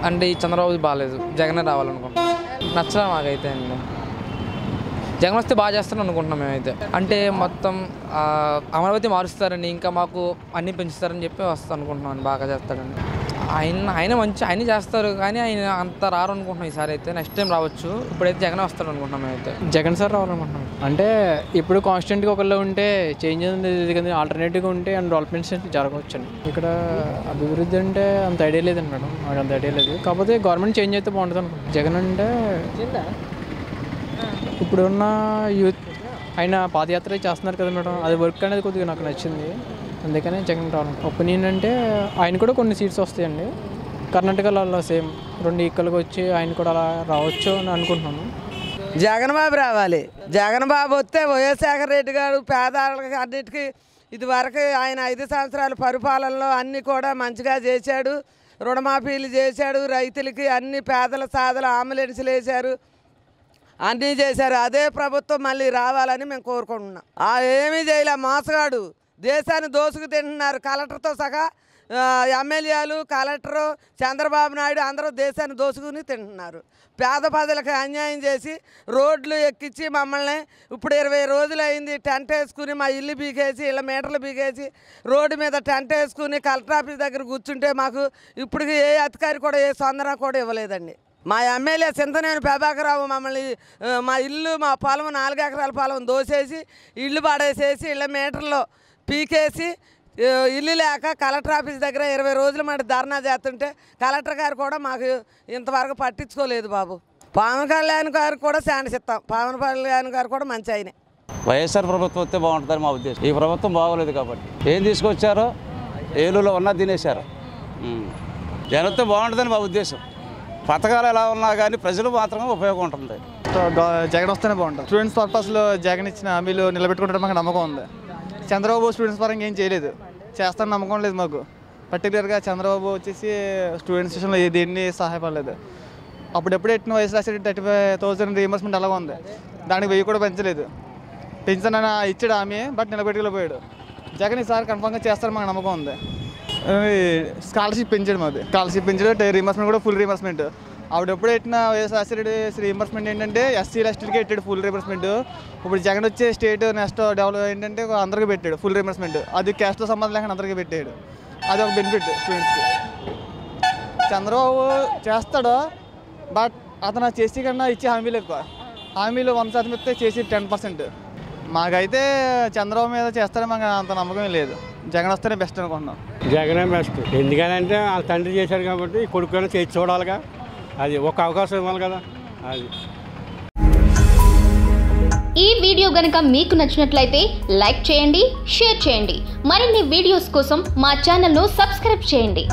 అంటే ఈ చంద్రబాబు బాగాలేదు, జగనే రావాలనుకుంటున్నాం. నచ్చడం మాకైతే అండి. జగన్ వస్తే బాగా చేస్తారని అనుకుంటున్నాం మేమైతే. అంటే మొత్తం అమరావతి మారుస్తారని, ఇంకా మాకు అన్నీ పెంచుతారని చెప్పి వస్తాం అనుకుంటున్నాం. బాగా చేస్తారని ఆయన చేస్తారు, కానీ ఆయన అంత రారు అనుకుంటున్నాం ఈసారి అయితే. నెక్స్ట్ టైం రావచ్చు. ఇప్పుడైతే జగన్ వస్తాడు అనుకుంటున్నాం మేమైతే. జగన్ సార్ రావాలనుకుంటున్నాం. అంటే ఇప్పుడు కాన్స్టెంట్గా ఒకళ్ళు ఉంటే చేంజ్ అనేది కానీ ఆల్టర్నేటివ్గా ఉంటే అండ్ డెవలప్మెంట్స్ జరగవచ్చు అండి. ఇక్కడ అభివృద్ధి అంటే అంత ఐడియా లేదండి మేడం, నాకు అంత ఐడియా లేదు. కాకపోతే గవర్నమెంట్ చేంజ్ అయితే బాగుంటుంది అనుకుంటున్నాం. జగన్ అంటే ఇప్పుడున్న యూత్ ఆయన పాదయాత్ర చేస్తున్నారు కదా మేడం, అది వర్క్ అనేది కొద్దిగా నాకు నచ్చింది, అందుకనే జగన్ రావాలి. ఒపీనియన్ అంటే ఆయన కూడా కొన్ని సీట్స్ వస్తాయండి. కర్ణాటకలో అలా సేమ్ 2 ఈక్వల్గా వచ్చి ఆయన కూడా అలా రావచ్చు అని అనుకుంటున్నాను. జగన్ బాబు రావాలి. జగన్ బాబు వస్తే వైఎస్ఆర్ రెడ్డి గారు పేదవాళ్ళకి అన్నిటికీ ఇదివరకు ఆయన 5 సంవత్సరాల పరిపాలనలో అన్నీ కూడా మంచిగా చేశాడు. రుణమాఫీలు చేశాడు, రైతులకి అన్ని పేదల సాదల అంబులెన్సులు వేశారు, అన్నీ చేశారు. అదే ప్రభుత్వం మళ్ళీ రావాలని మేము కోరుకుంటున్నాం. ఏమీ చేయలే, మోసగాడు. దేశాన్ని దోసుకు తింటున్నారు. కలెక్టర్తో సహా ఎమ్మెల్యేలు, కలెక్టరు, చంద్రబాబు నాయుడు అందరూ దేశాన్ని దోసుకుని తింటున్నారు. పేద ప్రజలకు అన్యాయం చేసి రోడ్లు ఎక్కించి మమ్మల్ని ఇప్పుడు 20 రోజులు అయింది టెంట్ వేసుకుని మా ఇల్లు బీకేసి, ఇళ్ళ మీటర్లు బీకేసి రోడ్డు మీద టెంట్ వేసుకుని కలెక్టర్ ఆఫీస్ దగ్గర కూర్చుంటే మాకు ఇప్పటికి ఏ అధికారి కూడా ఏ స్పందన కూడా ఇవ్వలేదండి. మా ఎమ్మెల్యే చింతనేని ప్రభాకరరావు మమ్మల్ని మా ఇల్లు, మా పొలం 4 ఎకరాల పొలం దోసేసి ఇల్లు పడేసేసి ఇళ్ళ మీటర్లో పీకేసి ఇల్లు లేక కలెక్టర్ ఆఫీస్ దగ్గర 20 రోజుల మాట ధర్నా చేస్తుంటే కలెక్టర్ గారు కూడా మాకు ఇంతవరకు పట్టించుకోలేదు బాబు. పవన్ కళ్యాణ్ గారు కూడా ఛాన్స్ ఇస్తాం. పవన్ కళ్యాణ్ గారు కూడా మంచి ఆయనే. వైఎస్ఆర్ ప్రభుత్వం వస్తే బాగుంటుందని మా ఉద్దేశం. ఈ ప్రభుత్వం బాగోలేదు కాబట్టి ఏం తీసుకొచ్చారో ఏలూరులో ఉన్నా తినేశారు. జనంతో బాగుంటుందని మా ఉద్దేశం. పథకాలు ఎలా ఉన్నా కానీ ప్రజలు మాత్రమే ఉపయోగం ఉంటుంది. జగన్ వస్తేనే బాగుంటుంది. స్టూడెంట్స్ పర్పస్లో జగన్ ఇచ్చిన హామీలు నిలబెట్టుకుంటే మాకు నమ్మకం ఉంది. చంద్రబాబు స్టూడెంట్స్ పరంగా ఏం చేయలేదు, చేస్తానని నమ్మకం లేదు మాకు. పర్టికులర్గా చంద్రబాబు వచ్చేసి స్టూడెంట్స్ విషయంలో దేన్ని సహాయపడలేదు. అప్పుడెప్పుడు ఎట్టిన వయసు రాసి 35,000 రీఎంబర్స్మెంట్ అలాగే ఉంది, దానికి 1000 కూడా పెంచలేదు. పెంచానని ఇచ్చాడు హామీ, బట్ నిలబెట్టుకోలేకపోయాడు. జగన్ ఈసారి కన్ఫర్మ్గా చేస్తారని మాకు నమ్మకం ఉంది. స్కాలర్షిప్ పెంచాడు, మాది స్కాలర్షిప్ పెంచాడు. రీఎంబర్స్మెంట్ కూడా ఫుల్ రీఎంబర్స్మెంట్. ఆవిడెప్పుడు పెట్టిన వైఎస్ఆర్ రీఎంబర్స్మెంట్ ఏంటంటే ఎస్సీ ఎస్టీలకి పెట్టాడు ఫుల్ రీఎంబర్స్మెంట్. ఇప్పుడు జగన్ వచ్చే స్టేట్ నెక్స్ట్ డెవలప్ ఏంటంటే అందరికీ పెట్టాడు ఫుల్ రీఎంబర్స్మెంట్. అది క్యాస్ట్తో సంబంధం లేకుండా అందరికీ పెట్టాడు. అది ఒక బెనిఫిట్ స్టూడెంట్స్కి. చంద్రబాబు చేస్తాడు, బట్ అతను చేసి కన్నా ఇచ్చే హామీలు ఎక్కువ. హామీలు 100% ఇస్తే చేసి 10%. మాకైతే చంద్రబాబు మీద చేస్తాడని మాకు అంత నమ్మకం లేదు. జగన్ వస్తేనే బెస్ట్ అనుకుంటున్నాం. జగనే బెస్ట్. ఎందుకనంటే వాళ్ళ తండ్రి చేశారు కాబట్టి కొడుకునే చేసి చూడాలిగా, అది ఒక అవకాశం ఇవ్వాలి కదా. అది ఈ వీడియో గనుక మీకు నచ్చినట్లయితే లైక్ చేయండి, షేర్ చేయండి. మరిన్ని వీడియోస్ కోసం మా ఛానల్ను సబ్స్క్రైబ్ చేయండి.